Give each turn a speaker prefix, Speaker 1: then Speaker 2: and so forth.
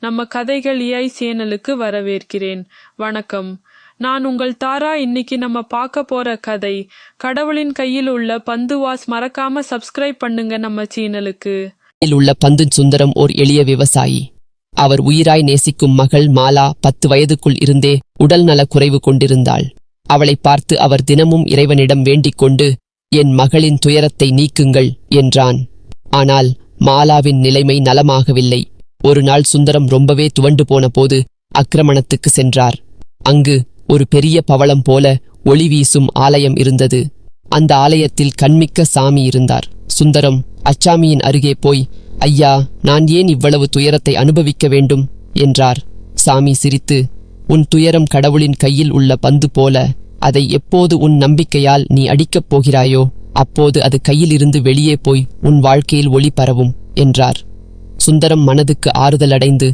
Speaker 1: நம்ம கதைகள் ஏஐ சேனலுக்கு வரவேற்கிறேன். வணக்கம், நான் உங்கள் தாரா. இன்னைக்கு நம்ம பார்க்க போற கதை கடவுளின் கையில் உள்ள பந்து வாஸ். மறக்காம சப்ஸ்கிரைப் பண்ணுங்க நம்ம சேனலுக்கு.
Speaker 2: உள்ள பந்து சுந்தரம் ஓர் எளிய விவசாயி. அவர் உயிராய் நேசிக்கும் மகள் மாலா 10 வயதுக்குள் இருந்தே உடல் நல குறைவு கொண்டிருந்தாள். அவளை பார்த்து அவர் தினமும் இறைவனிடம் வேண்டிக் கொண்டு, என் மகளின் துயரத்தை நீக்குங்கள் என்றான். ஆனால் மாலாவின் நிலைமை நலமாகவில்லை. ஒரு நாள் சுந்தரம் ரொம்பவே துவண்டு போன போது அக்கிரமணத்துக்கு சென்றார். அங்கு ஒரு பெரிய பவளம் போல ஒளி வீசும் ஆலயம் இருந்தது. அந்த ஆலயத்தில் கண்மிக்க சாமி இருந்தார். சுந்தரம் அச்சாமியின் அருகே போய், ஐயா, நான் ஏன் இவ்வளவு துயரத்தை அனுபவிக்க வேண்டும் என்றார். சாமி சிரித்து, உன் துயரம் கடவுளின் கையில் உள்ள பந்து போல. அதை எப்போது உன் நம்பிக்கையால் நீ அடிக்கப் போகிறாயோ அப்போது அது கையிலிருந்து வெளியே போய் உன் வாழ்க்கையில் ஒளி பரவும் என்றார். சுந்தரம் மனதுக்கு ஆறுதலடைந்து